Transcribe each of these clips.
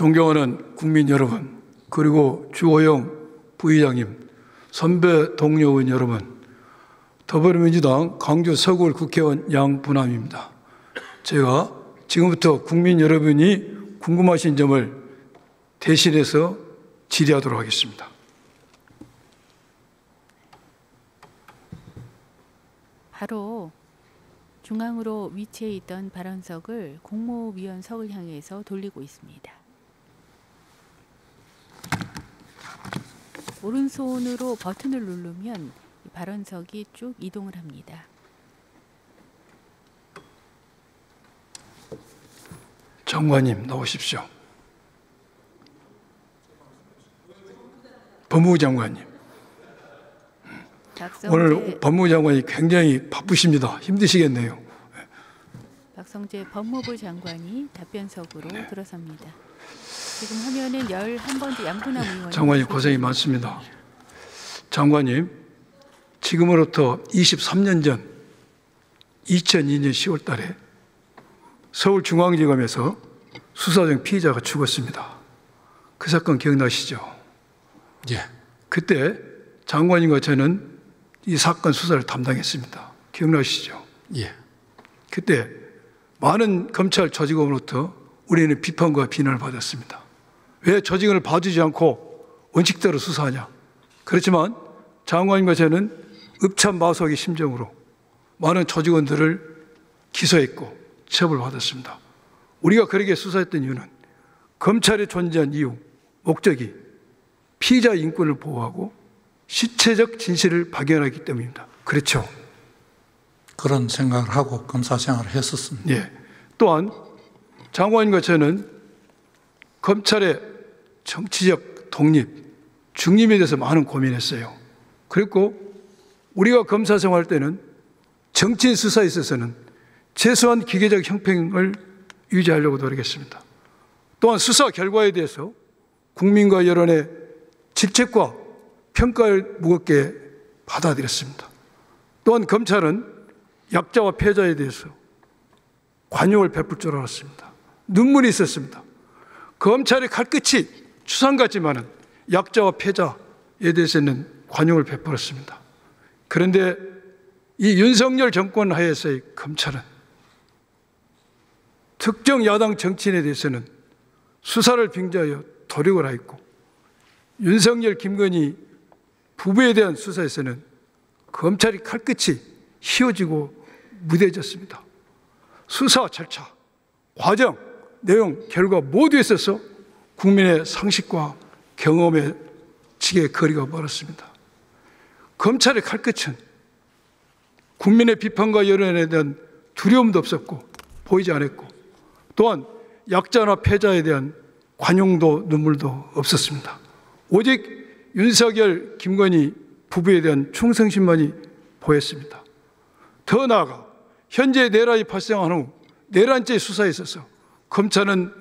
존경하는 국민 여러분, 그리고 주호영 부의장님, 선배 동료 의원 여러분, 더불어민주당 광주 서구을 국회의원 양분함입니다. 제가 지금부터 국민 여러분이 궁금하신 점을 대신해서 질의하도록 하겠습니다. 바로 중앙으로 위치해 있던 발언석을 국무위원석을 향해서 돌리고 있습니다. 오른손으로 버튼을 누르면 발언석이 쭉 이동을 합니다. 장관님 나오십시오. 법무부 장관님. 오늘 법무부 장관이 굉장히 바쁘십니다. 힘드시겠네요. 박성재 법무부 장관이 답변석으로 들어섭니다. 지금 화면에 11번째 양분함 의원이 장관님 고생이 많습니다. 장관님, 지금으로부터 23년 전 2002년 10월 달에 서울중앙지검에서 수사 중 피의자가 죽었습니다. 그 사건 기억나시죠? 예. 그때 장관님과 저는 이 사건 수사를 담당했습니다. 기억나시죠? 예. 그때 많은 검찰 조직원으로부터 우리는 비판과 비난을 받았습니다. 왜 조직원을 봐주지 않고 원칙대로 수사하냐? 그렇지만 장관님과 저는 읍참마속의 심정으로 많은 조직원들을 기소했고 처벌받았습니다. 우리가 그렇게 수사했던 이유는 검찰이 존재한 이유, 목적이 피의자 인권을 보호하고 실체적 진실을 발견하기 때문입니다. 그렇죠? 그런 생각을 하고 검사 생활을 했었습니다. 예. 또한 장관님과 저는 검찰의 정치적 독립, 중립에 대해서 많은 고민했어요. 그리고 우리가 검사 생활할 때는 정치인 수사에 있어서는 최소한 기계적 형평을 유지하려고 노력했습니다. 또한 수사 결과에 대해서 국민과 여론의 질책과 평가를 무겁게 받아들였습니다. 또한 검찰은 약자와 패자에 대해서 관용을 베풀 줄 알았습니다. 눈물이 있었습니다. 검찰의 칼끝이 추상 같지만은 약자와 패자에 대해서는 관용을 베풀었습니다. 그런데 이 윤석열 정권 하에서의 검찰은 특정 야당 정치인에 대해서는 수사를 빙자하여 도륙을 하였고, 윤석열, 김건희 부부에 대한 수사에서는 검찰이 칼끝이 휘어지고 무뎌졌습니다. 수사 절차, 과정, 내용, 결과 모두에 있어서 국민의 상식과 경험의 지게 거리가 멀었습니다. 검찰의 칼끝은 국민의 비판과 여론에 대한 두려움도 없었고 보이지 않았고, 또한 약자나 패자에 대한 관용도 눈물도 없었습니다. 오직 윤석열, 김건희 부부에 대한 충성심만이 보였습니다. 더 나아가 현재 내란이 발생한 후 내란죄 수사에 있어서 검찰은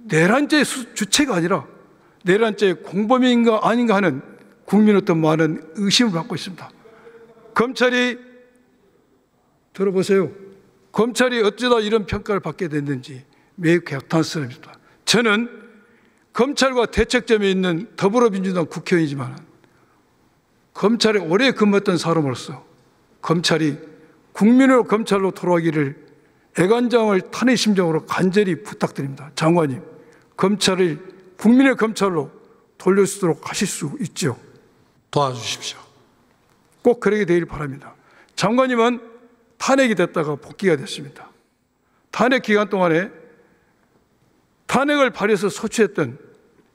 내란죄 주체가 아니라 내란죄 공범인가 아닌가 하는 국민으로부터 많은 의심을 받고 있습니다. 검찰이 들어보세요. 검찰이 어쩌다 이런 평가를 받게 됐는지 매우 개탄스럽습니다. 저는 검찰과 대척점에 있는 더불어민주당 국회의원이지만 검찰에 오래 근무했던 사람으로서 검찰이 국민의 검찰로 돌아가기를 애간장을 탄의 심정으로 간절히 부탁드립니다. 장관님, 검찰을 국민의 검찰로 돌릴 수 있도록 하실 수 있죠. 도와주십시오. 꼭 그러게 되길 바랍니다. 장관님은 탄핵이 됐다가 복귀가 됐습니다. 탄핵 기간 동안에 탄핵을 발의해서 소추했던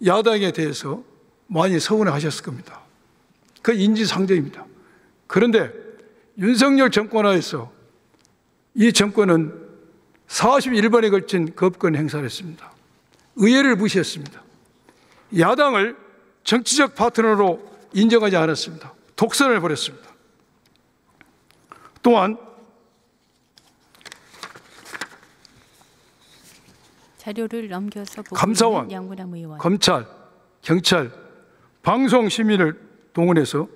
야당에 대해서 많이 서운해하셨을 겁니다. 그 인지상정입니다. 그런데 윤석열 정권 하에서 이 정권은 41번에 걸친 거부권 행사를 했습니다. 의회를 무시했습니다. 야당을 정치적 파트너로 인정하지 않았습니다. 독선을 벌였습니다. 또한 자료를 넘겨서 보고 감사원, 양분함 의원, 검찰, 경찰, 방송 시민을 동원해서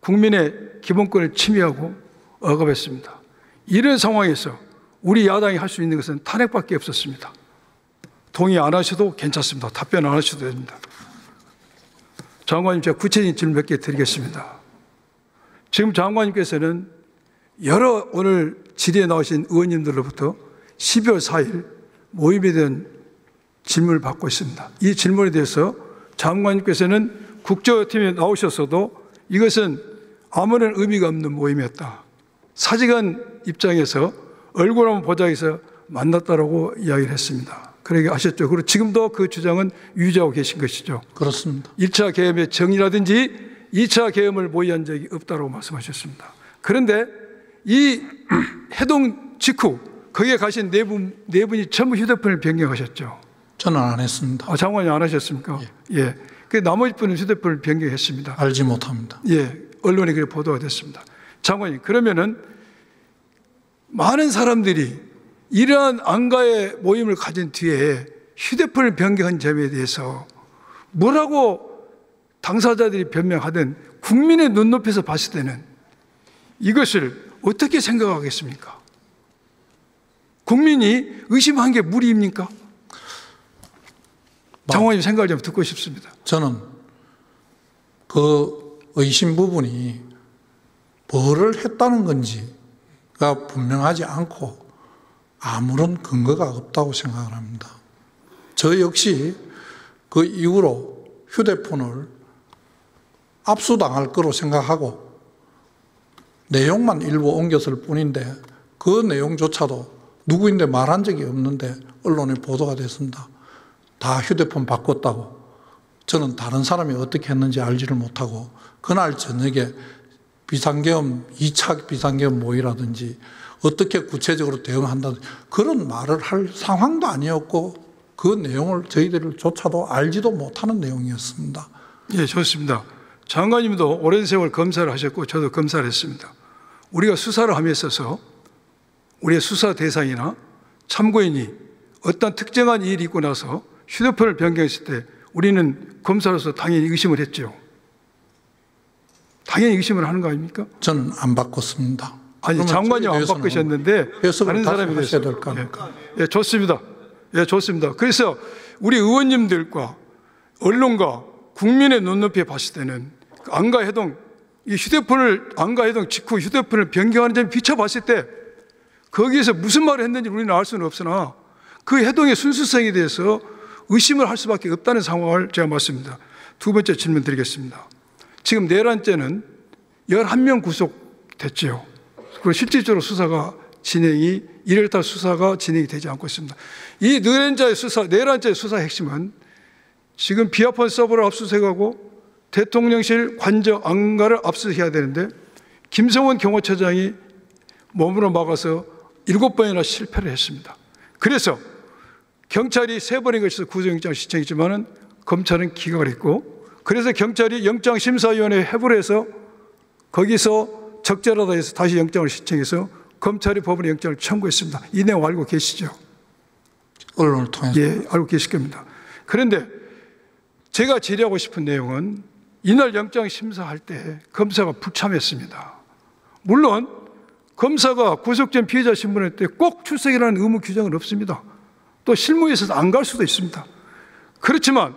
국민의 기본권을 침해하고 억압했습니다. 이런 상황에서 우리 야당이 할 수 있는 것은 탄핵밖에 없었습니다. 동의 안 하셔도 괜찮습니다. 답변 안 하셔도 됩니다. 장관님, 제가 구체적인 질문 몇 개 드리겠습니다. 지금 장관님께서는 여러 오늘 질의에 나오신 의원님들로부터 12월 4일 모임에 대한 질문을 받고 있습니다. 이 질문에 대해서 장관님께서는 국정팀에 나오셨어도 이것은 아무런 의미가 없는 모임이었다. 사직원 입장에서 얼굴 한번 보자 해서 만났다라고 이야기를 했습니다. 그러게 아셨죠? 그리고 지금도 그 주장은 유지하고 계신 것이죠. 그렇습니다. 1차 계엄의 정의라든지 2차 계엄을 모의한 적이 없다고 말씀하셨습니다. 그런데 이 해동 직후 거기에 가신 네 분이 전부 휴대폰을 변경하셨죠. 저는 안 했습니다. 장관이 안 하셨습니까? 예. 그 나머지 분은 휴대폰을 변경했습니다. 알지 못합니다. 예. 언론에 그렇게 보도가 됐습니다. 장관님, 그러면은 많은 사람들이 이러한 안가의 모임을 가진 뒤에 휴대폰을 변경한 점에 대해서 뭐라고 당사자들이 변명하든 국민의 눈높이에서 봤을 때는 이것을 어떻게 생각하겠습니까? 국민이 의심한 게 무리입니까? 장관님 생각을 좀 듣고 싶습니다. 저는 그 의심 부분이 뭐를 했다는 건지가 분명하지 않고 아무런 근거가 없다고 생각을 합니다. 저 역시 그 이후로 휴대폰을 압수당할 거로 생각하고 내용만 일부 옮겼을 뿐인데 그 내용조차도 누구인데 말한 적이 없는데 언론에 보도가 됐습니다. 다 휴대폰 바꿨다고. 저는 다른 사람이 어떻게 했는지 알지를 못하고 그날 저녁에 비상계엄 2차 비상계엄 모의라든지 어떻게 구체적으로 대응한다든지 그런 말을 할 상황도 아니었고 그 내용을 저희들조차도 알지도 못하는 내용이었습니다. 예, 좋습니다. 장관님도 오랜 세월 검사를 하셨고 저도 검사를 했습니다. 우리가 수사를 함에 있어서 우리의 수사 대상이나 참고인이 어떤 특정한 일이 있고 나서 휴대폰을 변경했을 때 우리는 검사로서 당연히 의심을 했죠. 당연히 의심을 하는 거 아닙니까? 저는 안 바꿨습니다. 아니, 장관님 안 바꾸셨는데 다른 사람이 하셔야 될 거 아닙니까? 예, 좋습니다. 예, 좋습니다. 그래서 우리 의원님들과 언론과 국민의 눈높이에 봤을 때는 안가해동, 이 휴대폰을 안가해동 직후 휴대폰을 변경하는 점을 비춰봤을 때 거기에서 무슨 말을 했는지 우리는 알 수는 없으나 그 해동의 순수성에 대해서 의심을 할 수밖에 없다는 상황을 제가 말씀드립니다. 두 번째 질문 드리겠습니다. 지금 내란죄는 11명 구속됐지요. 그리고 실질적으로 수사가 진행이 1월 수사가 진행이 되지 않고 있습니다. 이 내란죄의 수사 핵심은 지금 비아폰 서버를 압수수색하고 대통령실 관저 안가를 압수해야 되는데 김성원 경호처장이 몸으로 막아서 7번이나 실패를 했습니다. 그래서 경찰이 3번에 걸쳐서 구속영장을 신청했지만 검찰은 기각을 했고 그래서 경찰이 영장심사위원회에 회부를 해서 거기서 적절하다 해서 다시 영장을 신청해서 검찰이 법원에 영장을 청구했습니다. 이 내용 알고 계시죠? 언론을 통해서. 예, 알고 계실 겁니다. 그런데 제가 질의하고 싶은 내용은 이날 영장 심사할 때 검사가 불참했습니다. 물론 검사가 구속된 피해자 신문할 때 꼭 출석이라는 의무 규정은 없습니다. 또 실무에 있어서 안 갈 수도 있습니다. 그렇지만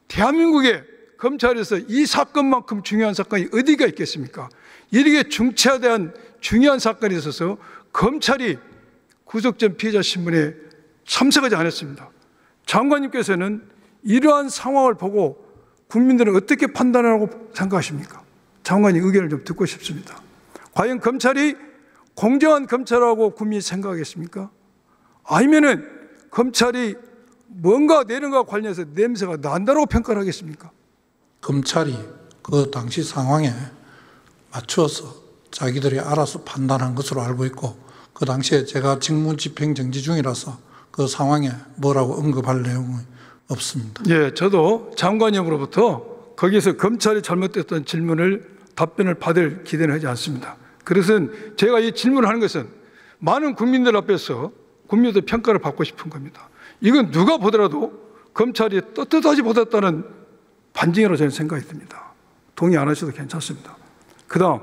대한민국의 검찰에서 이 사건만큼 중요한 사건이 어디가 있겠습니까? 이렇게 중차대한 중요한 사건에 있어서 검찰이 구속된 피해자 신문에 참석하지 않았습니다. 장관님께서는 이러한 상황을 보고 국민들은 어떻게 판단하라고 생각하십니까? 장관님 의견을 좀 듣고 싶습니다. 과연 검찰이 공정한 검찰이라고 국민이 생각하겠습니까? 아니면은 검찰이 뭔가 내란과 관련해서 냄새가 난다고 평가를 하겠습니까? 검찰이 그 당시 상황에 맞추어서 자기들이 알아서 판단한 것으로 알고 있고 그 당시에 제가 직무집행 정지 중이라서 그 상황에 뭐라고 언급할 내용은 없습니다. 예, 저도 장관님으로부터 거기에서 검찰이 잘못됐던 질문을 답변을 받을 기대는 하지 않습니다. 그래서 제가 이 질문을 하는 것은 많은 국민들 앞에서 국민들 평가를 받고 싶은 겁니다. 이건 누가 보더라도 검찰이 떳떳하지 못했다는 반증이라고 저는 생각이 듭니다. 동의 안 하셔도 괜찮습니다. 그 다음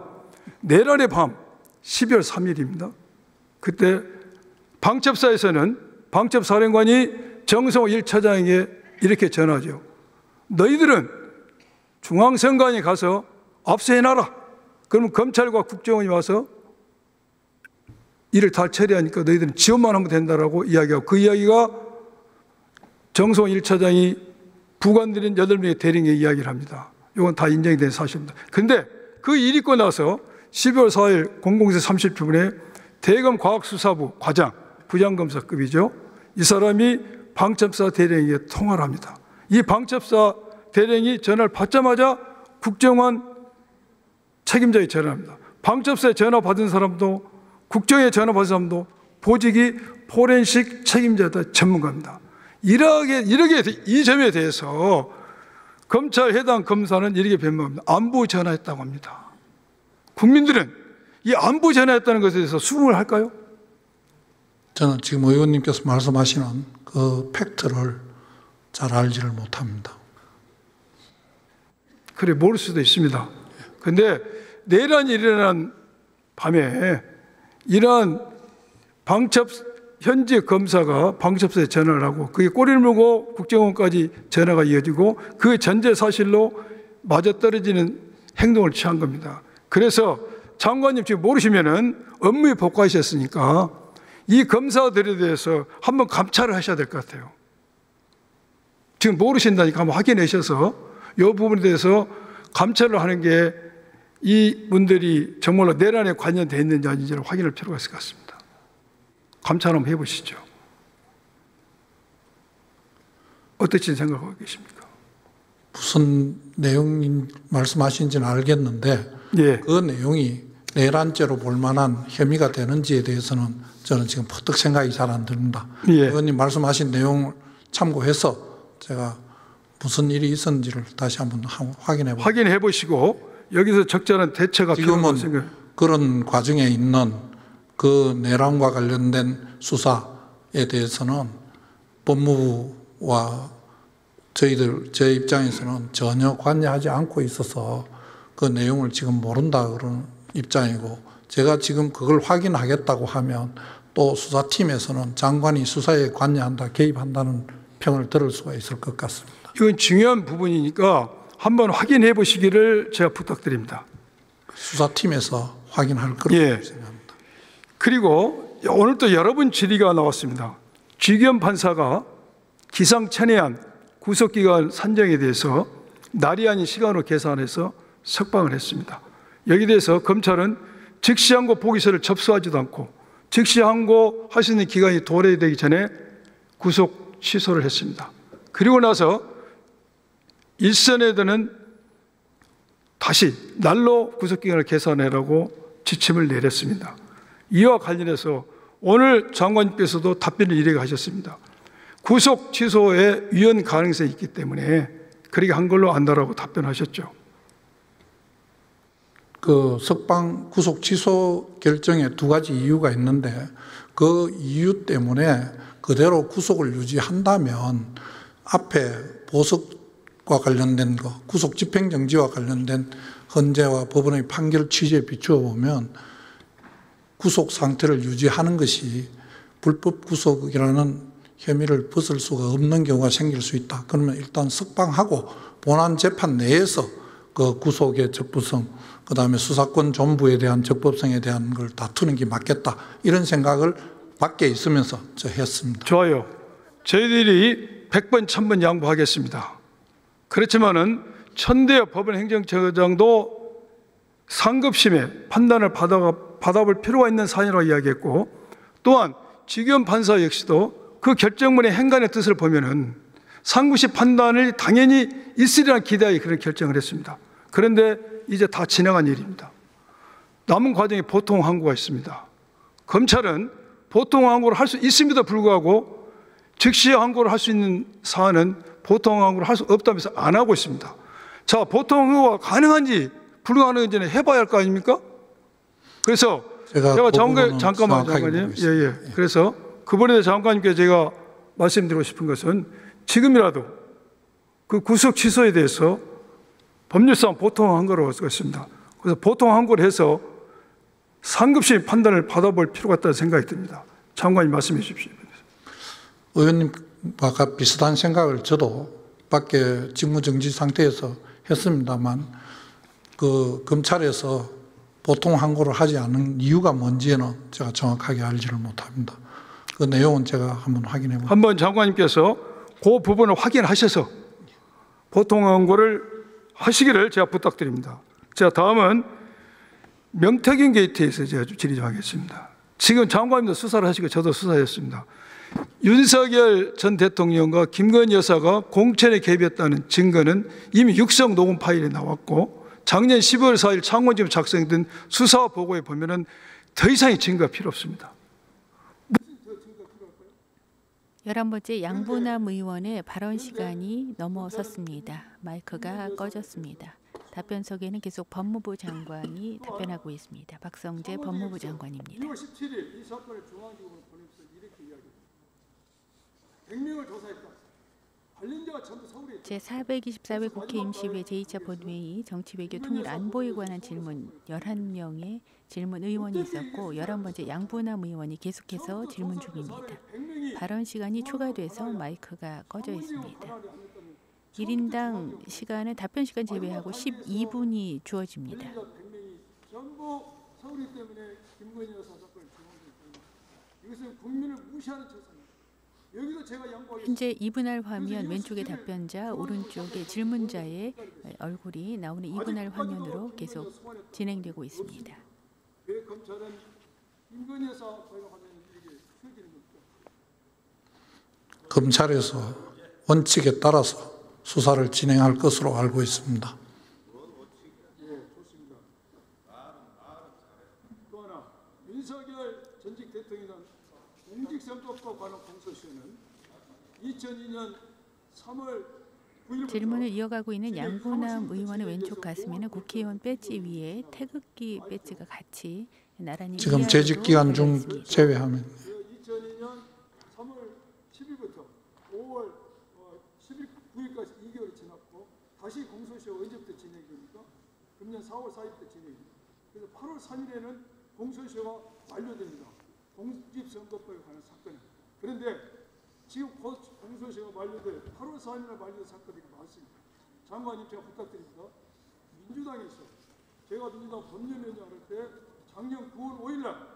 내란의 밤 12월 3일입니다. 그때 방첩사에서는 방첩사령관이 정성호 1차장에게 이렇게 전하죠. 너희들은 중앙선관위 가서 압수해놔라. 그러면 검찰과 국정원이 와서 일을 다 처리하니까 너희들은 지원만 하면 된다라고 이야기하고, 그 이야기가 정성호 1차장이 부관들인 8명의 대령에 이야기를 합니다. 이건 다 인정이 된 사실입니다. 그런데 그 일 있고 나서 12월 4일 00시 30분에 대검 과학수사부 과장, 부장검사급이죠. 이 사람이 방첩사 대령에게 통화를 합니다. 이 방첩사 대령이 전화를 받자마자 국정원 책임자에 전화합니다. 방첩사에 전화 받은 사람도 국정에 전화 받은 사람도 보직이 포렌식 책임자다, 전문가입니다. 이렇게 이 점에 대해서 검찰 해당 검사는 이렇게 변명합니다. 안보 전화했다고 합니다. 국민들은 이 안보 전화했다는 것에 대해서 수긍을 할까요? 저는 지금 의원님께서 말씀하시는 그 팩트를 잘 알지를 못합니다. 그래, 모를 수도 있습니다. 그런데 내란이 일어난 밤에 이러한 현재 검사가 방첩사에 전화를 하고 그게 꼬리를 물고 국정원까지 전화가 이어지고 그 전제 사실로 맞아떨어지는 행동을 취한 겁니다. 그래서 장관님 지금 모르시면은 업무에 복귀하셨으니까 이 검사들에 대해서 한번 감찰을 하셔야 될 것 같아요. 지금 모르신다니까 한번 확인하셔서 이 부분에 대해서 감찰을 하는 게 이분들이 정말로 내란에 관련되어 있는지 아닌지를 확인할 필요가 있을 것 같습니다. 감찰 한번 해보시죠. 어떻게 생각하고 계십니까? 무슨 내용 말씀하신지는 알겠는데 예. 그 내용이 내란죄로 볼 만한 혐의가 되는지에 대해서는 저는 지금 퍼뜩 생각이 잘 안 듭니다. 예. 의원님 말씀하신 내용을 참고해서 제가 무슨 일이 있었는지를 다시 한번 확인해 보시고 여기서 적절한 대처가 필요하다고 생각해요. 그런 과정에 있는 그 내란과 관련된 수사에 대해서는 법무부와 제 입장에서는 전혀 관여하지 않고 있어서 그 내용을 지금 모른다 그런 입장이고, 제가 지금 그걸 확인하겠다고 하면 또 수사팀에서는 장관이 수사에 관여한다, 개입한다는 평을 들을 수가 있을 것 같습니다. 이건 중요한 부분이니까 한번 확인해 보시기를 제가 부탁드립니다. 수사팀에서 확인할 거라고 생각합니다. 그리고 오늘 또 여러 번 질의가 나왔습니다. 지기현 판사가 기상천외한 구속기간 산정에 대해서 날이 아닌 시간으로 계산해서 석방을 했습니다. 여기에 대해서 검찰은 즉시 항고 보기서를 접수하지도 않고 즉시 항고할 수 있는 기간이 도래되기 전에 구속 취소를 했습니다. 그리고 나서 일선에서는 다시 날로 구속기간을 계산하라고 지침을 내렸습니다. 이와 관련해서 오늘 장관님께서도 답변을 이렇게 하셨습니다. 구속 취소에 위헌 가능성이 있기 때문에 그렇게 한 걸로 안다라고 답변하셨죠. 그 석방 구속 취소 결정에 두 가지 이유가 있는데 그 이유 때문에 그대로 구속을 유지한다면 앞에 보석과 관련된 거, 구속 집행정지와 관련된 헌재와 법원의 판결 취지에 비추어 보면 구속 상태를 유지하는 것이 불법 구속이라는 혐의를 벗을 수가 없는 경우가 생길 수 있다. 그러면 일단 석방하고 본안 재판 내에서 그 구속의 적부성, 그 다음에 수사권 존부에 대한 적법성에 대한 걸 다투는 게 맞겠다. 이런 생각을 밖에 있으면서 저 했습니다. 좋아요. 저희들이 100번, 1000번 양보하겠습니다. 그렇지만은 천대엽 법원 행정처장도 상급심의 판단을 받아볼 필요가 있는 사안이라고 이야기했고, 또한 지기현 판사 역시도 그 결정문의 행간의 뜻을 보면은 상급심 판단을 당연히 있으리라는 기대하에 그런 결정을 했습니다. 그런데 이제 다 지나간 일입니다. 남은 과정에 보통 항고가 있습니다. 검찰은 보통 항고를 할 수 있음에도 불구하고 즉시 항고를 할 수 있는 사안은 보통 항고를 할 수 없다면서 안 하고 있습니다. 자, 보통 항고가 가능한지 불가능한지는 해봐야 할 거 아닙니까? 그래서 제가 잠깐만요. 예. 그래서 그번에 대해서 장관님께 제가 말씀드리고 싶은 것은 지금이라도 그 구속 취소에 대해서 법률상 보통 항고로 쓰겠습니다. 그래서 보통 항고를 해서 상급심 판단을 받아볼 필요가 있다는 생각이 듭니다. 장관님 말씀해 주십시오. 의원님 아까 비슷한 생각을 저도 밖에 직무정지 상태에서 했습니다만 그 검찰에서 보통 항고를 하지 않은 이유가 뭔지는 제가 정확하게 알지를 못합니다. 그 내용은 제가 한번 확인해 보겠습니다. 한번 장관님께서 그 부분을 확인하셔서 보통 항고를 하시기를 제가 부탁드립니다. 자, 다음은 명태균 게이트에서 제가 질의 좀 하겠습니다. 지금 장관님도 수사를 하시고 저도 수사했습니다. 윤석열 전 대통령과 김건희 여사가 공천에 개입했다는 증거는 이미 육성 녹음 파일에 나왔고 작년 12월 4일 창원지법 작성된 수사 보고에 보면은 더 이상의 증거가 필요 없습니다. 11번째 양부남 의원의 발언 시간이 넘어섰습니다. 마이크가 꺼졌습니다. 답변석에는 계속 법무부 장관이 답변하고 있습니다. 박성재 법무부 장관입니다. 2월 17일 이 사건을 중앙지검으로 보내면서 이렇게 이야기합니다. 100명을 조사했다. 관련자가 전부 서울에 있다. 제424회 국회 임시회 제2차 본회의 정치외교 통일 안보에 관한 질문 11명의 질문 의원이 있었고 11번째 양부남 의원이 계속해서 질문 중입니다. 발언 시간이 추가돼서 마이크가 꺼져 있습니다. 1인당 시간은 답변 시간 제외하고 12분이 주어집니다. 전부 서울이 때문에 김건희 여사 사건을 중앙지검에 이것은 국민을 무시하는 처사입니다. 여기도 제가 양보하겠습니다. 현재 이분할 화면 왼쪽의 답변자, 오른쪽의 질문자의 얼굴이 나오는 이분할 화면으로 계속 진행되고 있습니다. 왜 검찰은 김건희 여사 관련하면 이렇게 추진을 못죠? 검찰에서 원칙에 따라서 수사를 진행할 것으로 알고 있습니다. 예, 좋습니다. 또 하나, 윤석열 전직 대통령 공직선거법 관련 공소시효는 2002년 3월 9일 질문을 이어가고 있는 양부남 의원의 왼쪽 가슴에는 국회의원 배지 위에 태극기 배지가 같이 나란히 지금 재직 기간 중 제외하면 2002년 3월 10일부터 5월 9일까지 2개월이 지났고 다시 공소시효가 언제부터 진행됩니까? 금년 4월 4일부터 진행됩니다. 그래서 8월 3일에는 공소시효가 만료됩니다. 공직선거법에 관한 사건입니다. 그런데 지금 공소시효가 만료돼 8월 4일에 만료된 사건이 많습니다. 장관님 제가 부탁드립니다. 민주당에서 제가 민주당 법률위원장을 할 때 작년 9월 5일 날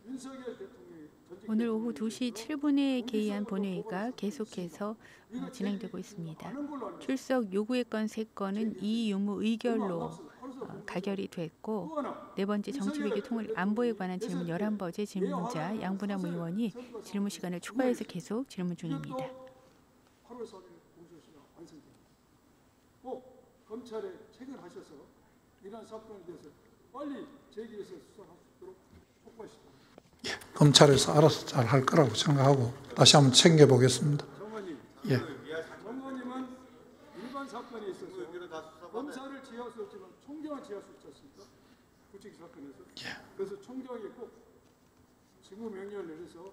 윤석열 대통령이 오늘 오후 2시 7분에 개의한 본회의가 계속해서 진행되고 있습니다. 출석 요구의 건 3건은 이유무 의결로 가결이 됐고 네 번째 정치외교 통일 안보에 관한 질문 11번째 질문자 양부남 의원이 질문 시간을 추가해서 계속 질문 중입니다. 8월 4일 공소시효가 완성됩니다. 꼭 검찰에 체결하셔서 이러한 사건에 대해서 빨리 제기해서 수사할 수 있도록 촉구하시다. 검찰에서 알아서 잘 할 거라고 생각하고 다시 한번 챙겨보겠습니다. 장관님, 예. 장관님은 일반 사건에 있어서 검사를 지휘할 수 없지만 총장을 지휘할 수 있지 않습니까? 구치기 사건에서. 그래서 총장이 꼭 직무 명령을 내려서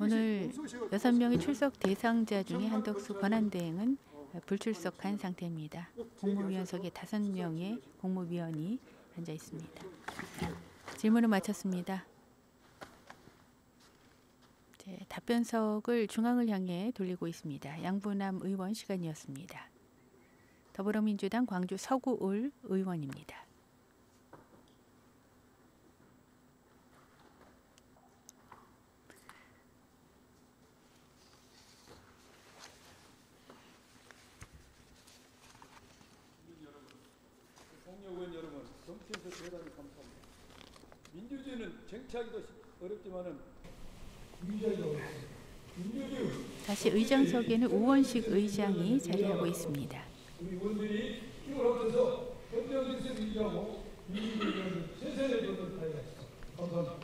오늘 6명의 출석 대상자 중에 한덕수 권한대행은 불출석한 상태입니다. 국무위원석에 5명의 국무위원이 앉아 있습니다. 질문을 마쳤습니다. 답변석을 중앙을 향해 돌리고 있습니다. 양부남 의원 시간이었습니다. 더불어민주당 광주 서구울 의원입니다. 국회의원 여러분, 정치에서 대단히 감사합니다. 민주주의는 쟁취하기도 어렵지만은 다시 의장석에는 우원식 의장이 자리하고 있습니다. 우리 의원들이 힘을 합쳐서 헌정질서를 유지하고 민주주의를 최선을 다하겠습니다. 감사합니다.